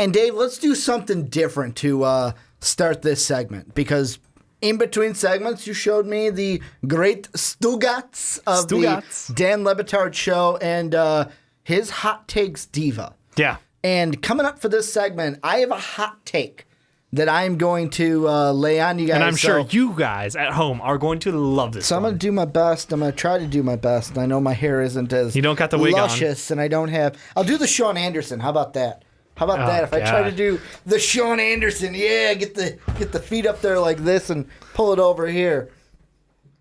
And Dave, let's do something different to start this segment, because in between segments, you showed me the great Stugats of the Dan Le Batard Show and his Hot Takes Diva. Yeah. And coming up for this segment, I have a hot take that I'm going to lay on you guys. And I'm sure you guys at home are going to love this. So I'm going to do my best. I'm going to try to do my best. I know my hair isn't as you don't got the wig luscious, and I don't have. I'll do the Sean Anderson. How about that? How about that? If I try to do the Sean Anderson, get the feet up there like this and pull it over here.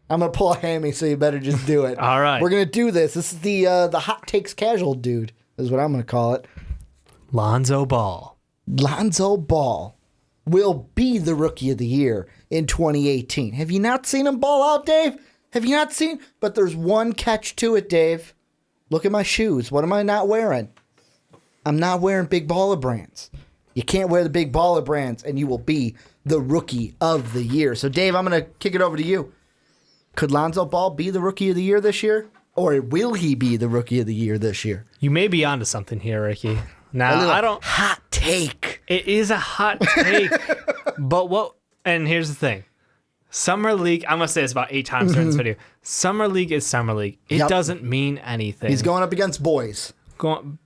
I'm going to pull a hammy, so you better just do it. All right. We're going to do this. This is the Hot Takes Casual dude, is what I'm going to call it. Lonzo Ball. Lonzo Ball will be the Rookie of the Year in 2018. Have you not seen him ball out, Dave? Have you not seen? But there's one catch to it, Dave. Look at my shoes. What am I not wearing? I'm not wearing big baller brands. You can't wear the big baller brands, and you will be the Rookie of the Year. So, Dave, I'm going to kick it over to you. Could Lonzo Ball be the Rookie of the Year this year? Or will he be the Rookie of the Year this year? You may be onto something here, Ricky. Now, I don't... Hot take. It is a hot take. But what... And here's the thing. Summer League... I'm going to say this about 8 times during this video. Summer League is Summer League. It doesn't mean anything. He's going up against boys.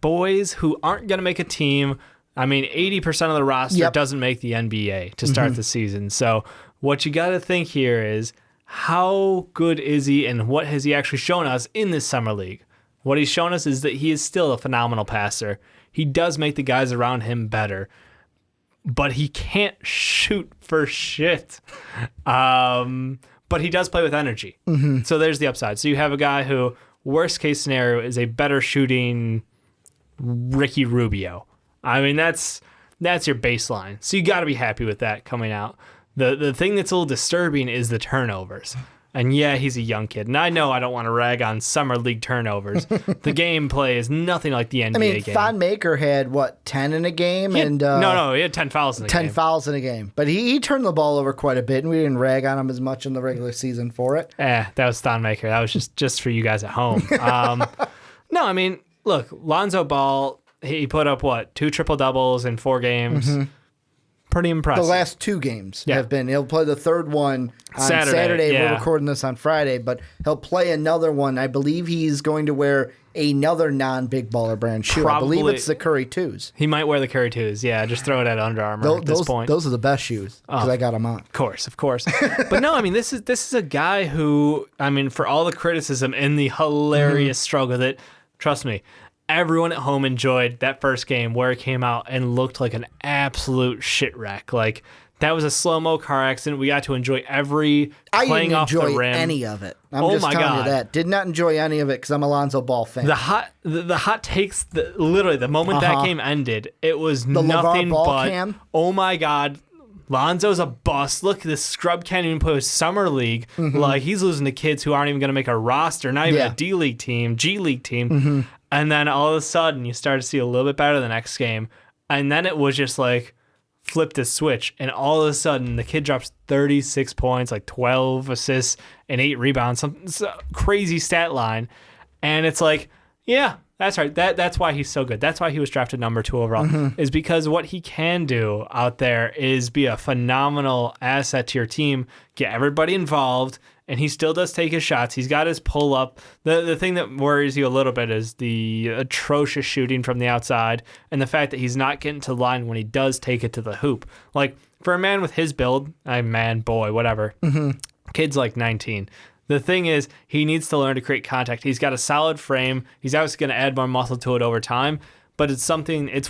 Boys who aren't going to make a team. I mean, 80% of the roster doesn't make the NBA to start the season. So what you got to think here is, how good is he and what has he actually shown us in this Summer League? What he's shown us is that he is still a phenomenal passer. He does make the guys around him better, but he can't shoot for shit. But he does play with energy. So there's the upside. So you have a guy who, worst case scenario, is a better shooting Ricky Rubio. I mean, that's your baseline. So you got to be happy with that coming out. The thing that's a little disturbing is the turnovers. And yeah, he's a young kid. And I know I don't want to rag on Summer League turnovers. The gameplay is nothing like the NBA game. Thon Maker had, 10 in a game? He had 10 fouls in a game. 10 fouls in a game. But he turned the ball over quite a bit, and we didn't rag on him as much in the regular season for it. That was Thon Maker. That was just for you guys at home. No, I mean, look, Lonzo Ball, he put up, 2 triple-doubles in 4 games. Pretty impressive. The last 2 games have been. He'll play the third one on Saturday. We're recording this on Friday, but he'll play another one. I believe he's going to wear another non-big baller brand shoe. Probably, I believe it's the Curry 2s. He might wear the Curry 2s. Yeah, just throw it at Under Armour at this point. Those are the best shoes because I got them on. Of course. But no, I mean, this is a guy who, I mean, for all the criticism and the hilarious struggle that, trust me, everyone at home enjoyed that first game where it came out and looked like an absolute shit wreck. Like, that was a slow-mo car accident. We got to enjoy every playing off the rim. I didn't enjoy any of it. I'm just telling you that. Did not enjoy any of it because I'm a Lonzo Ball fan. The hot takes, literally, the moment that game ended, it was the nothing Ball but, cam. Oh my God, Lonzo's a bust. Look, this scrub can't even play with Summer League. Like, he's losing to kids who aren't even going to make a roster, not even a D-League team, G-League team. And then all of a sudden, you start to see a little bit better the next game. And then it was just like, flip the switch. And all of a sudden, the kid drops 36 points, like 12 assists and 8 rebounds, some crazy stat line. And it's like, yeah, that's right. That's why he's so good. That's why he was drafted number 2 overall, is because what he can do out there is be a phenomenal asset to your team, get everybody involved, and he still does take his shots. He's got his pull-up. The thing that worries you a little bit is the atrocious shooting from the outside and the fact that he's not getting to the line when he does take it to the hoop. Like, for a man with his build, whatever, kid's like 19. The thing is, he needs to learn to create contact. He's got a solid frame. He's obviously going to add more muscle to it over time. But it's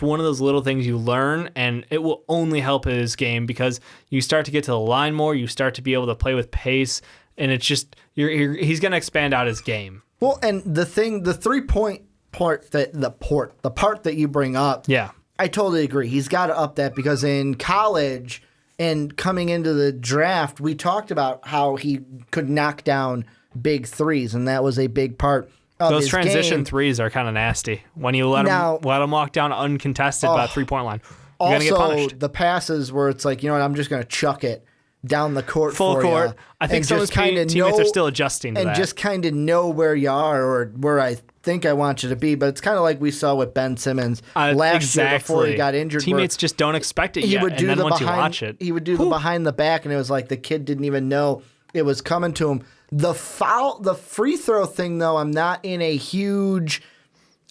one of those little things you learn, and it will only help his game because you start to get to the line more. You start to be able to play with pace. And it's just, he's going to expand out his game. Well, and the 3-point part the part that you bring up, I totally agree. He's got to up that because in college and coming into the draft, we talked about how he could knock down big threes, and that was a big part of those his transition game. Threes are kind of nasty when you let him walk down uncontested by a 3-point line. You're also, going to get punished. The passes where it's like, you know what, I'm just going to chuck it. down the court full for court. you. I think some of his teammates are still adjusting to that. And just kind of know where you are or where I think I want you to be. But it's kind of like we saw with Ben Simmons last year before he got injured. Teammates just don't expect it yet, and then once you watch it. He would do the behind the back, and it was like the kid didn't even know it was coming to him. The free throw thing, though, I'm not in a huge...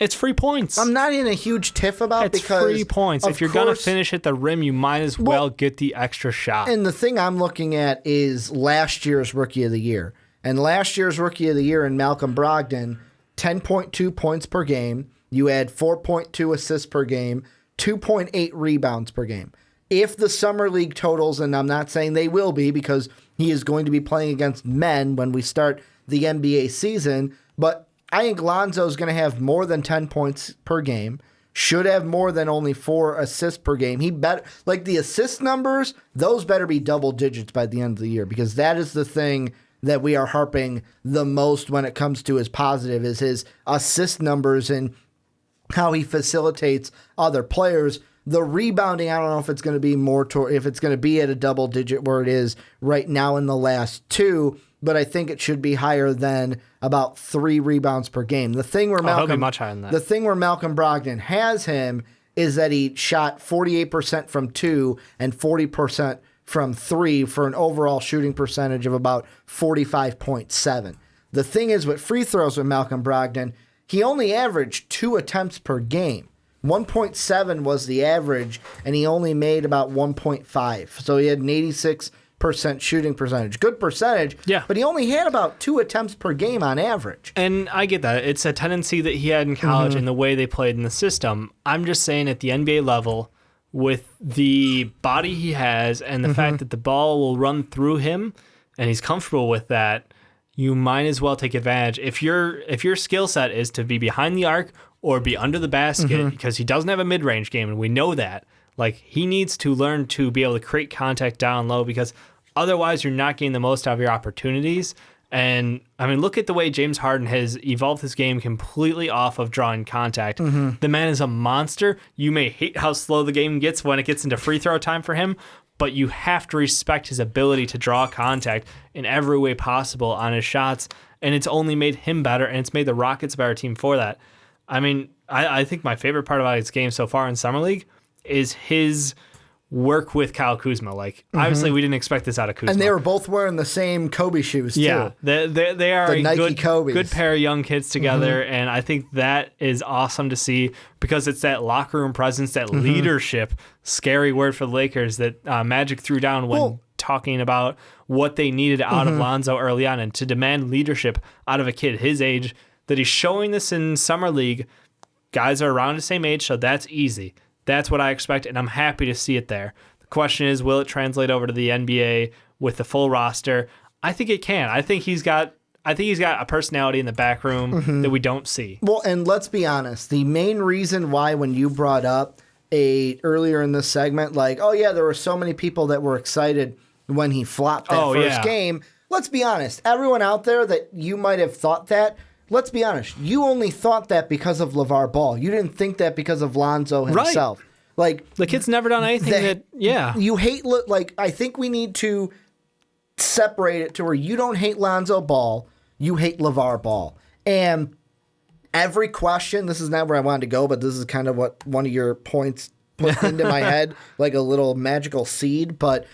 It's free points. I'm not in a huge tiff about it's because... free points. If you're going to finish at the rim, you might as well get the extra shot. And the thing I'm looking at is last year's Rookie of the Year. And last year's Rookie of the Year in Malcolm Brogdon, 10.2 points per game. You add 4.2 assists per game, 2.8 rebounds per game. If the Summer League totals, and I'm not saying they will be because he is going to be playing against men when we start the NBA season, but I think Lonzo's going to have more than 10 points per game, should have more than only 4 assists per game. He better, like the assist numbers, those better be double digits by the end of the year because that is the thing that we are harping the most when it comes to his positive is his assist numbers and how he facilitates other players. The rebounding, I don't know if it's going to be if it's going to be at a double digit where it is right now in the last 2, but I think it should be higher than about 3 rebounds per game. The thing where he'll be much higher than that. The thing where Malcolm Brogdon has him is that he shot 48% from 2 and 40% from 3 for an overall shooting percentage of about 45.7. The thing is with free throws with Malcolm Brogdon, he only averaged 2 attempts per game. 1.7 was the average, and he only made about 1.5. So he had an 86% shooting percentage. Good percentage, yeah. But he only had about 2 attempts per game on average. And I get that. It's a tendency that he had in college and the way they played in the system. I'm just saying at the NBA level, with the body he has and the fact that the ball will run through him and he's comfortable with that, you might as well take advantage. If your skill set is to be behind the arc or be under the basket, because he doesn't have a mid-range game, and we know that, like he needs to learn to be able to create contact down low because otherwise you're not getting the most out of your opportunities. And, I mean, look at the way James Harden has evolved his game completely off of drawing contact. The man is a monster. You may hate how slow the game gets when it gets into free throw time for him, but you have to respect his ability to draw contact in every way possible on his shots, and it's only made him better, and it's made the Rockets a better team for that. I mean, I think my favorite part about his game so far in Summer League is his work with Kyle Kuzma. Like, obviously, we didn't expect this out of Kuzma. And they were both wearing the same Kobe shoes, too. Yeah, they are a Nike Kobe's. good pair of young kids together, and I think that is awesome to see because it's that locker room presence, that leadership, scary word for the Lakers that Magic threw down when talking about what they needed out of Lonzo early on, and to demand leadership out of a kid his age, that he's showing this in Summer League. Guys are around the same age, so that's easy. That's what I expect, and I'm happy to see it there. The question is, will it translate over to the NBA with the full roster? I think it can. I think he's got a personality in the back room that we don't see. Well, and let's be honest. The main reason why when you brought up earlier in this segment, like, oh yeah, there were so many people that were excited when he flopped that first game. Let's be honest. Everyone out there that you might have thought that, let's be honest. You only thought that because of LeVar Ball. You didn't think that because of Lonzo himself. Right. Like, the kid's never done anything you hate. Like, I think we need to separate it to where you don't hate Lonzo Ball, you hate LeVar Ball. And every question, this is not where I wanted to go, but this is kind of what one of your points put into my head, like a little magical seed. But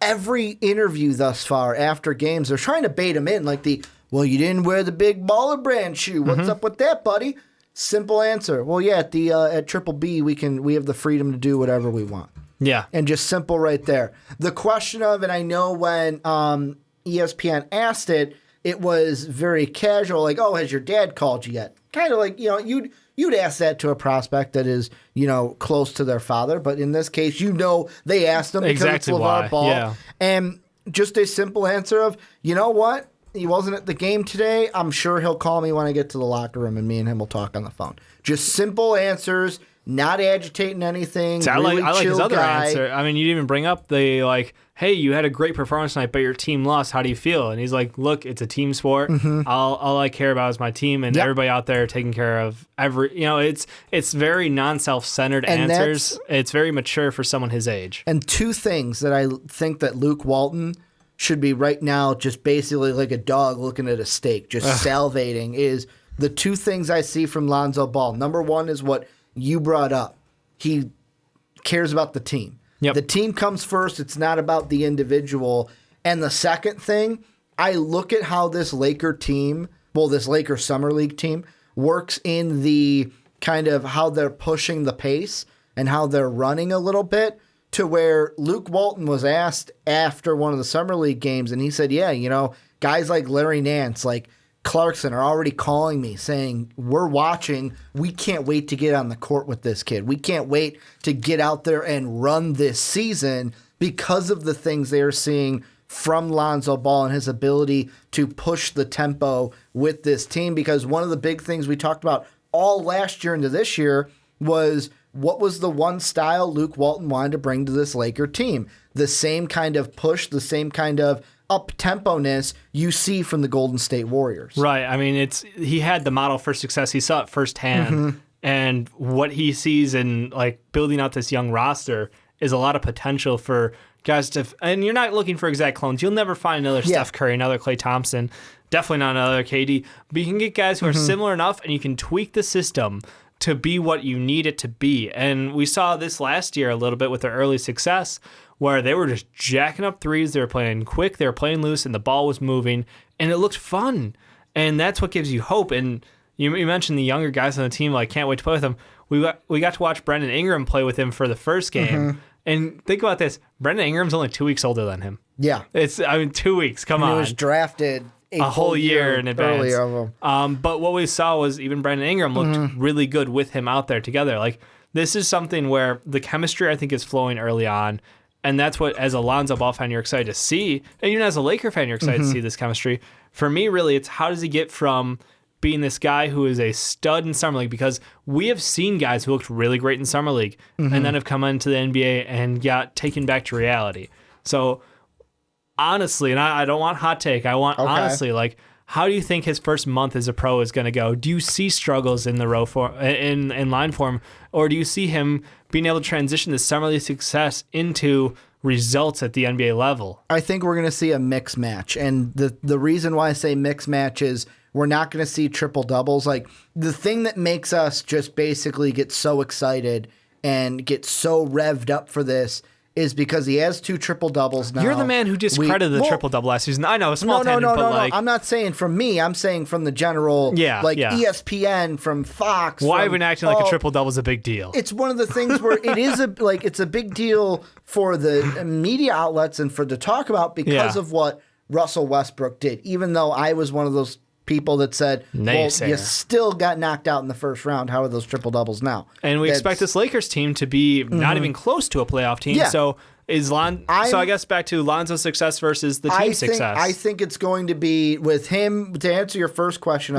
every interview thus far after games, they're trying to bait him in, like well, you didn't wear the big Baller Brand shoe. What's up with that, buddy? Simple answer. Well, yeah, at Triple B, we have the freedom to do whatever we want. Yeah. And just simple right there. The question of, and I know when ESPN asked it, it was very casual, like, oh, has your dad called you yet? Kind of like, you'd ask that to a prospect that is, close to their father. But in this case, they asked him because it's LeVar Ball. Yeah. And just a simple answer of, you know what? He wasn't at the game today. I'm sure he'll call me when I get to the locker room, and me and him will talk on the phone. Just simple answers. not agitating anything. See, really I like his chill other guy. answer. I mean, you didn't even bring up the like, hey, you had a great performance tonight, but your team lost. How do you feel? And he's like, look, it's a team sport. All I care about is my team and everybody out there taking care of every. You know, it's very non-self-centered answers. It's very mature for someone his age. And two things that I think that Luke Walton should be right now, just basically like a dog looking at a steak, just salivating, is the two things I see from Lonzo Ball. Number one is what you brought up. He cares about the team. Yep. The team comes first. It's not about the individual. And the second thing, I look at how this Laker team, this Laker Summer League team, works in the kind of how they're pushing the pace and how they're running a little bit, to where Luke Walton was asked after one of the Summer League games, and he said, yeah, you know, guys like Larry Nance, like Clarkson are already calling me saying, we're watching. We can't wait to get on the court with this kid. We can't wait to get out there and run this season because of the things they are seeing from Lonzo Ball and his ability to push the tempo with this team. Because one of the big things we talked about all last year into this year was, what was the one style Luke Walton wanted to bring to this Laker team? The same kind of push, the same kind of up-tempo-ness you see from the Golden State Warriors. Right. I mean, he had the model for success. He saw it firsthand. And what he sees in like building out this young roster is a lot of potential for guys to, and you're not looking for exact clones. You'll never find another Steph Curry, another Klay Thompson, definitely not another KD, but you can get guys who are similar enough, and you can tweak the system to be what you need it to be. And we saw this last year a little bit with their early success, where they were just jacking up threes. They were playing quick, they were playing loose, and the ball was moving, and it looked fun. And that's what gives you hope. And you mentioned the younger guys on the team, like, can't wait to play with them. We got to watch Brandon Ingram play with him for the first game. And think about this. Brandon Ingram's only 2 weeks older than him. Yeah. 2 weeks. Come on. He was drafted a whole year in advance. Earlier. But what we saw was even Brandon Ingram looked really good with him out there together. Like, this is something where the chemistry, I think, is flowing early on. And that's what, as a Lonzo Ball fan, you're excited to see. And even as a Laker fan, you're excited to see this chemistry. For me, really, it's how does he get from being this guy who is a stud in Summer League, because we have seen guys who looked really great in Summer League and then have come into the NBA and got taken back to reality. So honestly, and I don't want hot take, I want honestly, like, how do you think his first month as a pro is going to go? Do you see struggles in the row form, in line form, or do you see him being able to transition this Summer League success into results at the NBA level? I think we're going to see a mix match. And the reason why I say mix match is we're not going to see triple doubles. Like, the thing that makes us just basically get so excited and get so revved up for this is because he has 2 triple doubles now. You're the man who discredited the triple double last season. I know, a small tangent, but like, I'm not saying from me. I'm saying from the general, ESPN, from Fox. Why have we been acting like a triple double is a big deal? It's one of the things where it is it's a big deal for the media outlets and for to talk about because of what Russell Westbrook did. Even though I was one of those people that said, well, you still got knocked out in the first round. How are those triple doubles now? And we expect this Lakers team to be not even close to a playoff team. Yeah. So I guess back to Lonzo's success versus the team's success. I think it's going to be with him, to answer your first question.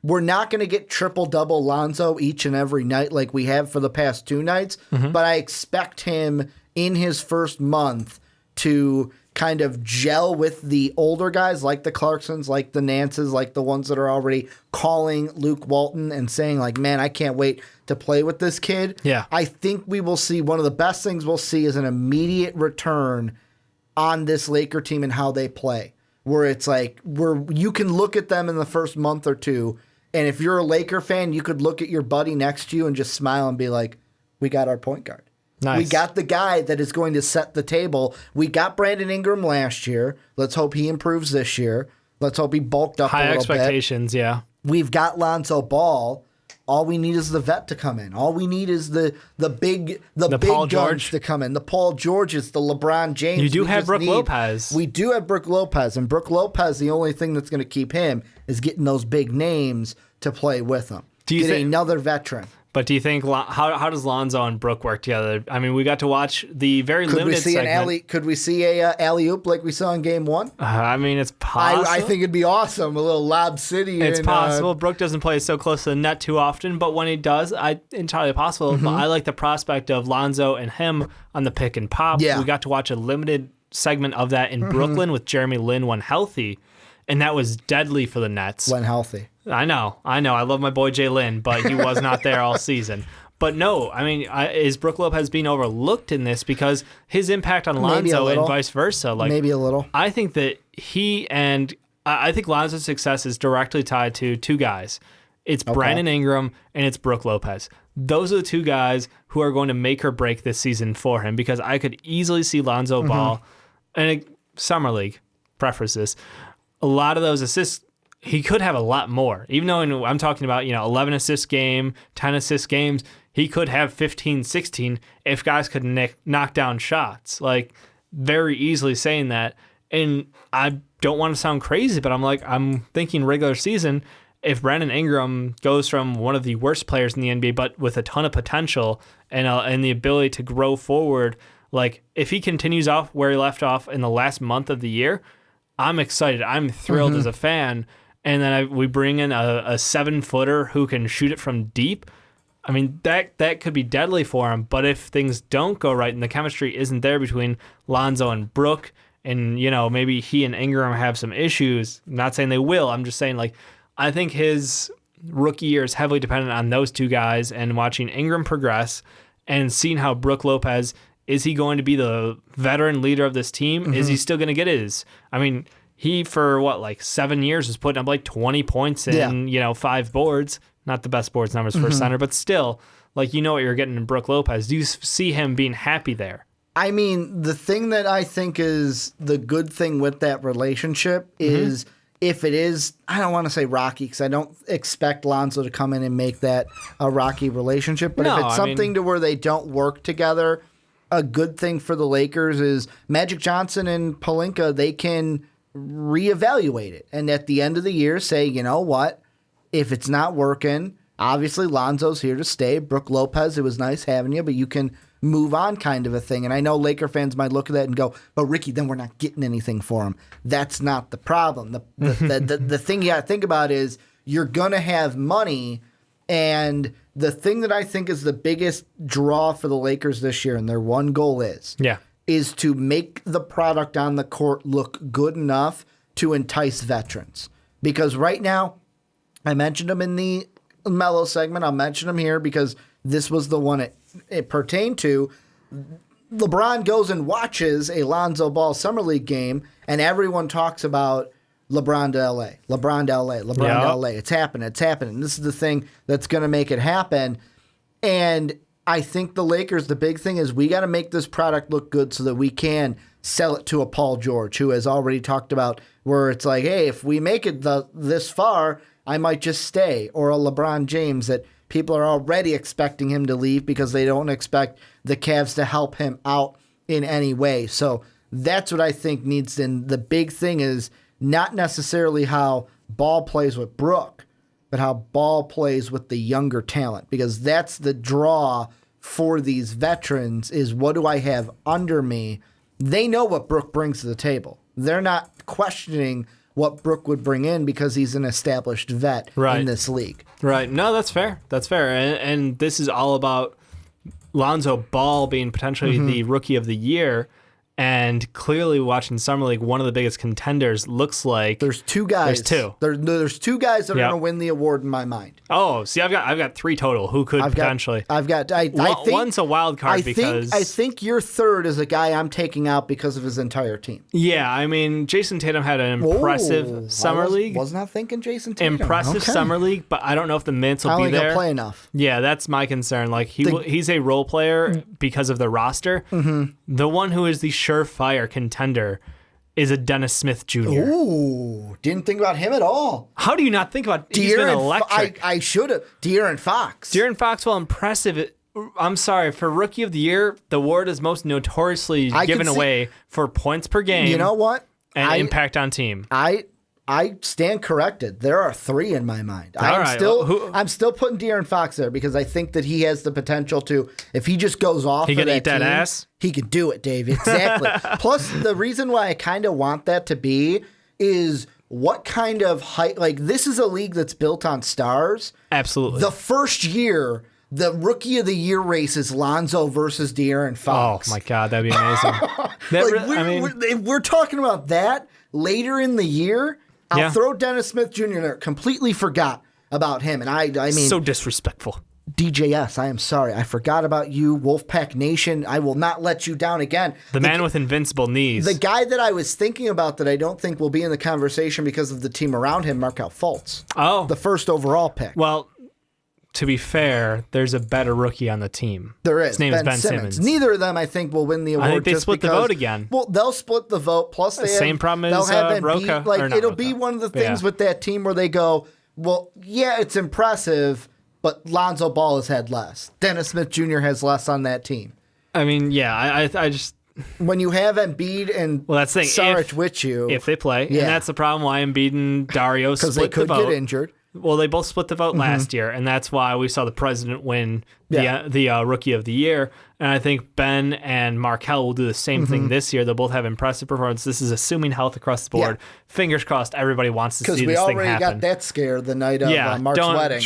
We're not going to get triple double Lonzo each and every night like we have for the past 2 nights, but I expect him in his first month to kind of gel with the older guys like the Clarksons, like the Nances, like the ones that are already calling Luke Walton and saying, like, man, I can't wait to play with this kid. Yeah. I think we will see, one of the best things we'll see is an immediate return on this Laker team and how they play, where it's like, where you can look at them in the first month or two, and if you're a Laker fan, you could look at your buddy next to you and just smile and be like, we got our point guard. Nice. We got the guy that is going to set the table. We got Brandon Ingram last year. Let's hope he improves this year. Let's hope he bulked up a little bit. High expectations, yeah. We've got Lonzo Ball. All we need is the vet to come in. All we need is the big Paul guns George to come in. The Paul Georges, the LeBron James. You do have Brook Lopez. We do have Brook Lopez. And Brook Lopez, the only thing that's going to keep him is getting those big names to play with him. Get another veteran. But do you think how does Lonzo and Brook work together? I mean, we got to watch the very limited segment. Could we see a alley-oop like we saw in Game 1? I mean, it's possible. I think it'd be awesome. A little Lob City. It's possible. Brook doesn't play so close to the net too often, but when he does, entirely possible. But I like the prospect of Lonzo and him on the pick and pop. Yeah. We got to watch a limited segment of that in Brooklyn with Jeremy Lin when healthy, and that was deadly for the Nets. When healthy. I know. I love my boy Jay Lynn, but he was not there all season. But no, I mean, is Brook Lopez being overlooked in this because his impact on Lonzo and vice versa? Like maybe a little. I think that I think Lonzo's success is directly tied to two guys. It's Brandon Ingram and it's Brook Lopez. Those are the two guys who are going to make or break this season for him because I could easily see Lonzo Ball and Summer League, preface this, a lot of those assists. He could have a lot more. Even though I'm talking about, 11 assist game, 10 assist games, he could have 15, 16 if guys could knock down shots. Like, very easily saying that. And I don't want to sound crazy, but I'm thinking regular season, if Brandon Ingram goes from one of the worst players in the NBA, but with a ton of potential and the ability to grow forward, like, if he continues off where he left off in the last month of the year, I'm excited. I'm thrilled as a fan. And then we bring in a 7-footer who can shoot it from deep. I mean, that could be deadly for him. But if things don't go right and the chemistry isn't there between Lonzo and Brook, and, maybe he and Ingram have some issues, I'm not saying they will. I'm just saying, like, I think his rookie year is heavily dependent on those two guys and watching Ingram progress and seeing how Brook Lopez, is he going to be the veteran leader of this team? Is he still going to get his? I mean, he, for 7 years, was putting up like 20 points and, 5 boards. Not the best boards numbers for a center, but still, what you're getting in Brook Lopez. Do you see him being happy there? I mean, the thing that I think is the good thing with that relationship is if it is, I don't want to say rocky because I don't expect Lonzo to come in and make that a rocky relationship. But if it's something to where they don't work together, a good thing for the Lakers is Magic Johnson and Pelinka, they can reevaluate it. And at the end of the year, say, you know what? If it's not working, obviously Lonzo's here to stay. Brook Lopez, it was nice having you, but you can move on kind of a thing. And I know Laker fans might look at that and go, but Ricky, then we're not getting anything for him. That's not the problem. The thing you got to think about is you're going to have money. And the thing that I think is the biggest draw for the Lakers this year, and their one goal is to make the product on the court look good enough to entice veterans. Because right now, I mentioned them in the Mellow segment. I'll mention them here because this was the one it pertained to. LeBron goes and watches a Lonzo Ball Summer League game, and everyone talks about LeBron to LA, LeBron to LA, LeBron to LA. It's happening. It's happening. This is the thing that's going to make it happen. And I think the Lakers, the big thing is we got to make this product look good so that we can sell it to a Paul George, who has already talked about where it's like, hey, if we make it this far, I might just stay. Or a LeBron James that people are already expecting him to leave because they don't expect the Cavs to help him out in any way. So that's what I think needs. And the big thing is not necessarily how Ball plays with Brook, but how Ball plays with the younger talent, because that's the draw for these veterans is what do I have under me? They know what Brook brings to the table. They're not questioning what Brook would bring in because he's an established vet in this league. Right. No, that's fair. That's fair. And this is all about Lonzo Ball being potentially the rookie of the year. And clearly watching Summer League, one of the biggest contenders looks like... There's two guys. There's two. There's two guys that are going to win the award in my mind. Oh, see, I've got three total. Who could potentially... I think one's a wild card because... I think your third is a guy I'm taking out because of his entire team. Yeah, I mean, Jason Tatum had an impressive Summer League. Was not thinking Jason Tatum. Impressive Summer League, but I don't know if the minutes will be there. He'll play enough. Yeah, that's my concern. Like he's a role player because of the roster. The one who is the surefire contender is a Dennis Smith Jr. Ooh, didn't think about him at all. How do you not think about he's been electric? I should have. De'Aaron Fox. De'Aaron Fox, well, impressive. I'm sorry, for Rookie of the Year, the award is most notoriously given away for points per game. You know what? And impact on team. I I stand corrected. There are 3 in my mind. All I'm still putting De'Aaron Fox there because I think that he has the potential to, if he just goes off He of can that eat that team, ass? he can do it, Dave. Exactly. Plus, the reason why I kind of want that to be is what kind of height, like this is a league that's built on stars. Absolutely. The first year, the Rookie of the Year race is Lonzo versus De'Aaron Fox. Oh my God, that'd be amazing. If we're talking about that later in the year, I'll throw Dennis Smith Jr. there. Completely forgot about him. And I mean, so disrespectful. DJS, I am sorry. I forgot about you. Wolfpack Nation, I will not let you down again. The man with invincible knees. The guy that I was thinking about that I don't think will be in the conversation because of the team around him, Markelle Fultz. Oh. The first overall pick. Well, to be fair, there's a better rookie on the team. There is. His name is Ben Simmons. Neither of them, I think, will win the award. I think they just split because, the vote again. Well, they'll split the vote. Plus, they Same problem they'll as have Roca. Embiid. Like, or not it'll Roca. be one of the things with that team where they go, well, yeah, it's impressive, but Lonzo Ball has had less. Dennis Smith Jr. has less on that team. I mean, yeah, I just... When you have Embiid and that's the thing. Saric with you. If they play. Yeah. And that's the problem why Embiid and Dario split the vote. Because they could get injured. Well, they both split the vote last year, and that's why we saw the president win the Rookie of the Year. And I think Ben and Markelle will do the same thing this year. They'll both have impressive performance. This is assuming health across the board. Yeah. Fingers crossed everybody wants to see this thing happen. Because we already got that scare the night of Mark's wedding.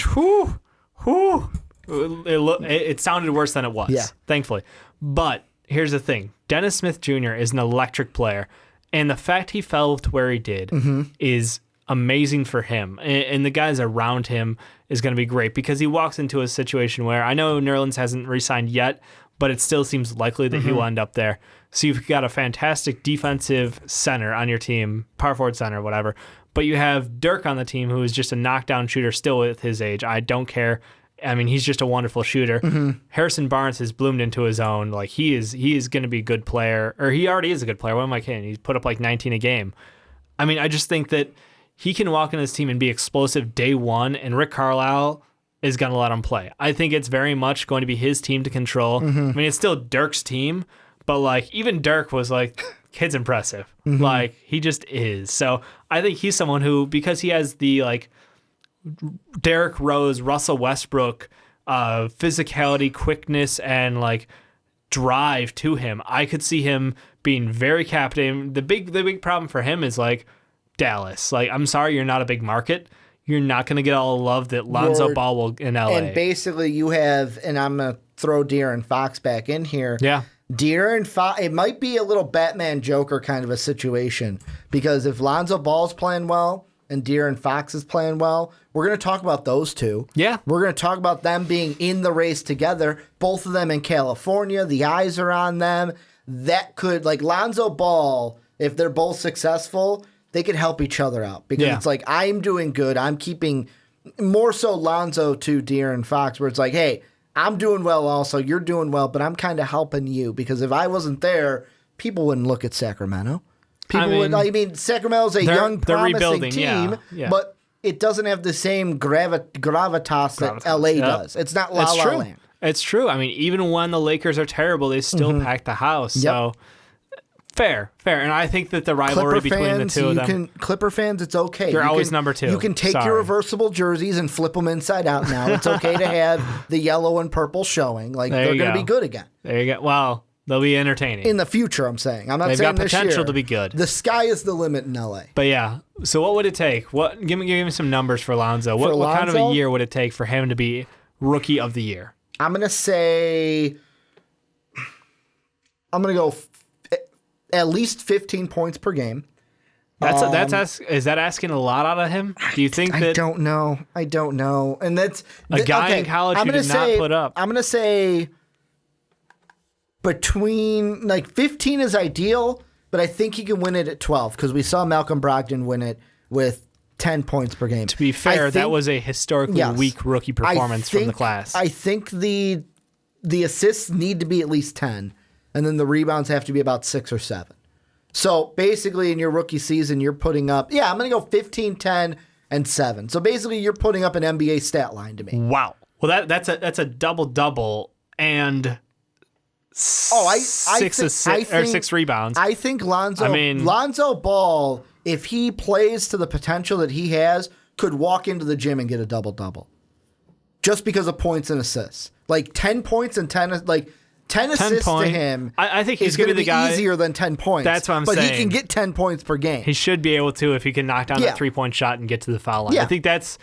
It sounded worse than it was, thankfully. But here's the thing. Dennis Smith Jr. is an electric player, and the fact he fell to where he did is amazing for him. And the guys around him is going to be great because he walks into a situation where I know Nerlens hasn't re-signed yet, but it still seems likely that he will end up there. So you've got a fantastic defensive center on your team, power forward center, whatever. But you have Dirk on the team who is just a knockdown shooter still with his age. I don't care. I mean, he's just a wonderful shooter. Harrison Barnes has bloomed into his own. Like he is going to be a good player, or he already is a good player. What am I kidding? He's put up like 19 a game. I mean, I just think that he can walk in this team and be explosive day one, and Rick Carlisle is going to let him play. I think it's very much going to be his team to control. I mean, it's still Dirk's team, but like even Dirk was like, kid's impressive. Like he just is. So I think he's someone who, because he has the like Derrick Rose, Russell Westbrook, physicality, quickness, and like drive to him, I could see him being very captivating. The big problem for him is like Dallas. Like, I'm sorry, you're not a big market. You're not going to get all the love that Lonzo Ball will in LA. And basically, you have, and I'm going to throw De'Aaron Fox back in here. Yeah. De'Aaron Fox, it might be a little Batman Joker kind of a situation because if Lonzo Ball's playing well and De'Aaron Fox is playing well, we're going to talk about those two. Yeah. We're going to talk about them being in the race together, both of them in California. The eyes are on them. That could, like Lonzo Ball, if they're both successful, they could help each other out because it's like, I'm doing good. I'm keeping more so Lonzo to De'Aaron Fox, where it's like, hey, I'm doing well also. You're doing well, but I'm kind of helping you because if I wasn't there, people wouldn't look at Sacramento. Sacramento's a young, promising team, but it doesn't have the same gravitas that LA does. It's not La La Land. It's true. I mean, even when the Lakers are terrible, they still pack the house. So fair. And I think that the rivalry between the two of them. Clipper fans, it's okay. You're always number two. You can take your reversible jerseys and flip them inside out now. It's okay to have the yellow and purple showing. Like, they're going to be good again. There you go. Well, they'll be entertaining. In the future, I'm saying. I'm not They've saying got this year. potential to be good. The sky is the limit in LA. But yeah. So what would it take? Give me some numbers for Lonzo. What kind of a year would it take for him to be Rookie of the Year? I'm going to say, I'm going to go at least 15 points per game. Is that asking a lot out of him? Do you think that? I don't know. And that's a guy in college who did not put up. I'm going to say between like 15 is ideal, but I think he can win it at 12 because we saw Malcolm Brogdon win it with 10 points per game. To be fair, that was a historically weak rookie performance from the class. I think the assists need to be at least 10, and then the rebounds have to be about 6 or 7. So basically, in your rookie season, you're putting up, I'm going to go 15, 10, and 7. So basically, you're putting up an NBA stat line to me. Wow. Well, that's a double and six rebounds. I think Lonzo Ball if he plays to the potential that he has, could walk into the gym and get a double-double. Just because of points and assists. Like 10 points and 10 assists to him. I think he's going to be the guy easier than 10 points. That's what I'm saying. But he can get 10 points per game. He should be able to if he can knock down that 3-point shot and get to the foul line. I think that's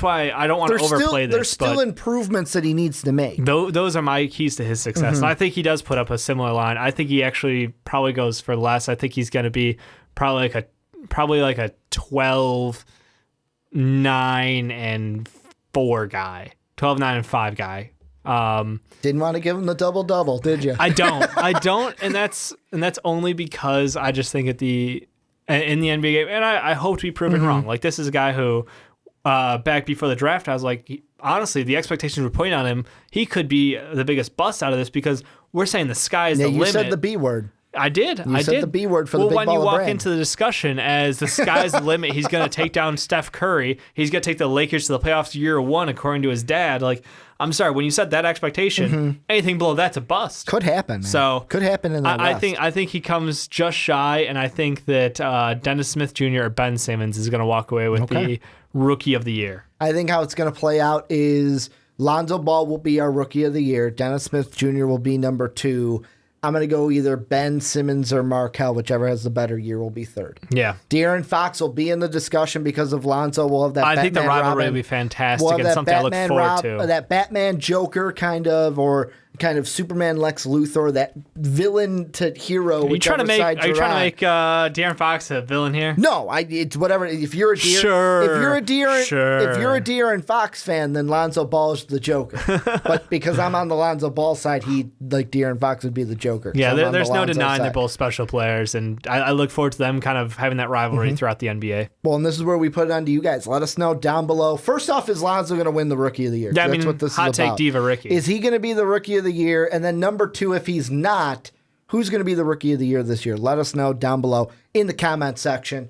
why I don't want to overplay this. There's still improvements that he needs to make. Those are my keys to his success. And I think he does put up a similar line. I think he actually probably goes for less. I think he's going to be probably like a 12, 9, and 4 guy. 12, 9, and 5 guy. Didn't want to give him the double-double, did you? I don't, and that's only because I just think in the NBA game, and I hope to be proven wrong. Like, this is a guy who, back before the draft, I was like, honestly, the expectations were putting on him, he could be the biggest bust out of this because we're saying the sky is the limit. You said the B word. I did. You said the B word for the big ball of when you walk brand. into the discussion as the sky's the limit, he's going to take down Steph Curry. He's going to take the Lakers to the playoffs year 1, according to his dad. Like, I'm sorry, when you set that expectation, anything below that's a bust. Could happen, man. So could happen in that West. I think he comes just shy, and I think that Dennis Smith Jr. or Ben Simmons is going to walk away with the Rookie of the Year. I think how it's going to play out is Lonzo Ball will be our Rookie of the Year. Dennis Smith Jr. will be number 2. I'm going to go either Ben Simmons or Markelle, whichever has the better year will be 3rd. Yeah. De'Aaron Fox will be in the discussion because of Lonzo. We'll have that I Batman think the rivalry Robin. will be fantastic and something I look forward to. That Batman Joker kind of Superman Lex Luthor, that villain to hero. Are you trying to make De'Aaron Fox a villain here? No, it's whatever. If you're a De'Aaron Fox fan, then Lonzo Ball is the Joker. But because I'm on the Lonzo Ball side, De'Aaron Fox would be the Joker. Yeah, there's no denying they're both special players, and I look forward to them kind of having that rivalry throughout the NBA. Well, and this is where we put it on to you guys. Let us know down below. First off, is Lonzo going to win the Rookie of the Year? Yeah, that's what this hot is about. take diva Ricky. Is he going to be the Rookie of the Year? And then number 2, if he's not, who's going to be the Rookie of the Year this year? Let us know down below in the comment section.